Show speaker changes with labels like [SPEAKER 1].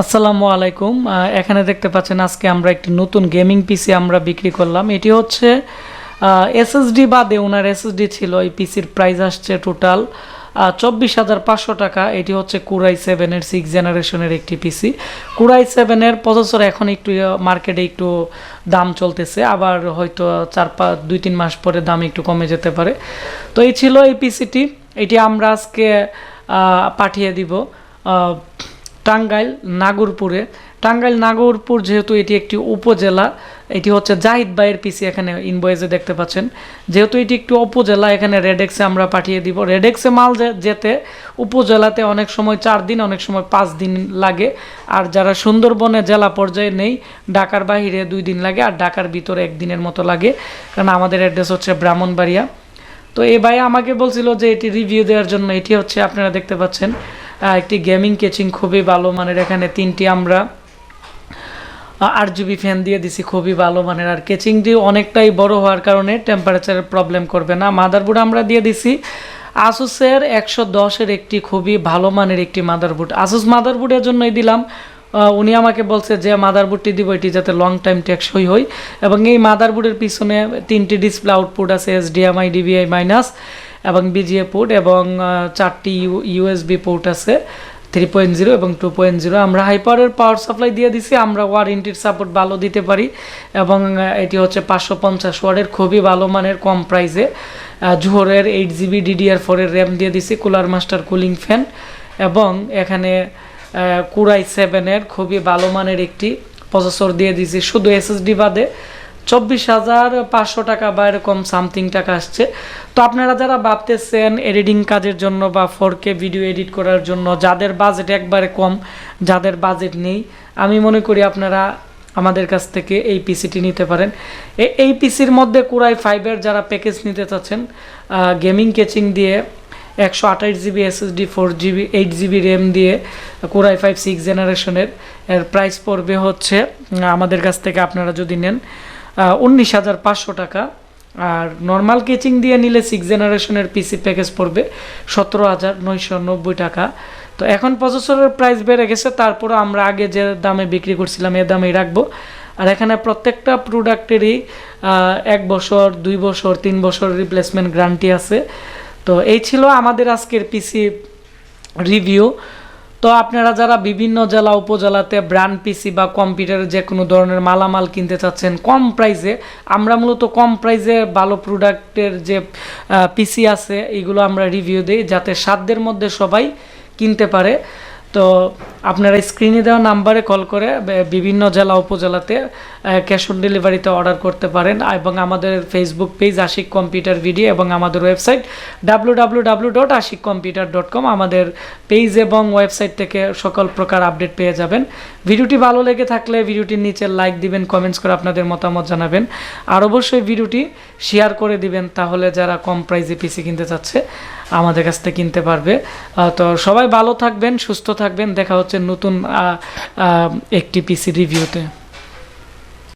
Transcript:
[SPEAKER 1] আসসালামু আলাইকুম। এখানে দেখতে পাচ্ছেন আজকে আমরা একটি নতুন গেমিং পিসি আমরা বিক্রি করলাম। এটি হচ্ছে এসএসডি বাদে ওনার এসএসডি ছিল। এই পিসির প্রাইস আসছে টোটাল 24,500 টাকা। এটি হচ্ছে কুরাই 7-এর 6 জেনারেশনের একটি পিসি। কুরাই 7-এর প্রসেসর এখন একটু মার্কেটে একটু দাম চলতেছে, আবার হয়তো 2-3 মাস পরে দাম একটু কমে যেতে পারে। তো এই ছিল এই পিসিটি। এটি আমরা আজকে পাঠিয়ে দিব টাঙ্গাইল নাগরপুর, যেহেতু এটি একটি উপজেলা। এটি হচ্ছে জাহিদ ভাইয়ের পিসি, এখানে ইনভয়েসে দেখতে পাচ্ছেন। যেহেতু এটি একটি উপজেলা, এখানে রেডেক্সে আমরা পাঠিয়ে দিব। রেডেক্সে মাল যেতে উপজেলাতে অনেক সময় 4 দিন, অনেক সময় 5 দিন লাগে। আর যারা সুন্দরবনে জেলা পর্যায়ে নেই, ঢাকার বাহিরে 2 দিন লাগে, আর ঢাকার ভিতরে 1 দিনের মতো লাগে, কারণ আমাদের অ্যাড্রেস হচ্ছে ব্রাহ্মণবাড়িয়া। তো এই ভাই আমাকে বলছিল যে এটি রিভিউ দেওয়ার জন্য। এটি হচ্ছে আপনারা দেখতে পাচ্ছেন একটি গেমিং কেচিং, খুবই ভালো মানের। এখানে 3টি আমরা RGB ফ্যান দিয়ে দিছি, খুবই ভালো মানের। আর কেচিংটি অনেকটাই বড় হওয়ার কারণে টেম্পারেচারের প্রবলেম করবে না। মাদারবোর্ড আমরা দিয়ে দিছি আসুসের 110-এর একটি খুবই ভালো মানের একটি মাদারবোর্ড। আসুস মাদারবোর্ডের জন্যই দিলাম। উনি আমাকে বলছে যে মাদারবোর্ডটি দিব এটি যাতে লং টাইম টেকসই হয়। এবং এই মাদারবোর্ডের পিছনে 3টি ডিসপ্লে আউটপুট আছে, HDMI, DVI মাইনাস এবং BGA পোর্ট, এবং 4টি USB পোর্ট আছে, 3.0 এবং 2.0। আমরা হাইপারের পাওয়ার সাপ্লাই দিয়ে দিছি। আমরা ওয়ারেন্টির সাপোর্ট ভালো দিতে পারি। এবং এটি হচ্ছে 550 ওয়াটের, খুবই ভালো মানের, কম প্রাইসে। জোহরের 8GB DDR4-এর র্যাম দিয়ে দিছি, কুলার মাস্টার কুলিং ফ্যান। এবং এখানে কুরাই 7-এর খুবই ভালো মানের একটি প্রসেসর দিয়ে দিছি। শুধু SSD বাদে 24,500 টাকা বা এরকম সামথিং টাকা আসছে। তো আপনারা যারা ভাবতেছেন এডিটিং কাজের জন্য বা 4K ভিডিও এডিট করার জন্য, যাদের বাজেট একবারে কম, যাদের বাজেট নেই, আমি মনে করি আপনারা আমাদের কাছ থেকে এই পিসিটি নিতে পারেন। এই পিসির মধ্যে কুরাই 5-এর যারা প্যাকেজ নিতে চাচ্ছেন, গেমিং কেচিং দিয়ে 128GB SSD, 4GB 8GB RAM দিয়ে কুরাই 5 6 জেনারেশনের, এর প্রাইস পড়বে হচ্ছে আমাদের কাছ থেকে আপনারা যদি নেন 19,500 টাকা। আর নর্মাল কেচিং দিয়ে নিলে 6 জেনারেশনের পিসি প্যাকেজ পড়বে 17,990 টাকা। তো এখন প্রসেসরের প্রাইস বেড়ে গেছে, তারপরে আমরা আগে যে দামে বিক্রি করছিলাম এ দামেই রাখবো। আর এখানে প্রত্যেকটা প্রোডাক্টেরই 1 বছর, 2 বছর, 3 বছর রিপ্লেসমেন্ট গ্যারান্টি আছে। তো এই ছিল আমাদের আজকের পিসি রিভিউ। তো আপনারা যারা বিভিন্ন জেলা উপজেলাতে ব্র্যান্ড পিসি বা কম্পিউটারের যে কোনো ধরনের মালামাল কিনতে চাচ্ছেন কম প্রাইসে, আমরা মূলত কম প্রাইসে ভালো প্রোডাক্টের যে পিসি আছে এগুলো আমরা রিভিউ দিই, যাতে সাধ্যের মধ্যে সবাই কিনতে পারে। তো আপনারা স্ক্রিনে দেওয়া নাম্বারে কল করে বিভিন্ন জেলা উপজেলাতে ক্যাশ অন ডেলিভারিতে অর্ডার করতে পারেন। এবং আমাদের Facebook page Ashiq computer video এবং আমাদের ওয়েবসাইট www.ashikcomputer.com, আমাদের পেজ এবং ওয়েবসাইট থেকে সকল প্রকার আপডেট পেয়ে যাবেন। ভিডিওটি ভালো লেগে থাকলে ভিডিওটির নিচে লাইক দিবেন, কমেন্টস করে আপনাদের মতামত জানাবেন, আর অবশ্যই ভিডিওটি শেয়ার করে দিবেন, তাহলে যারা কম প্রাইসে পিসি কিনতে চাচ্ছে আমাদের কাছ থেকে কিনতে পারবে। তো সবাই ভালো থাকবেন, সুস্থ থাকবেন। দেখা হচ্ছে নতুন একটি পিসি রিভিউতে।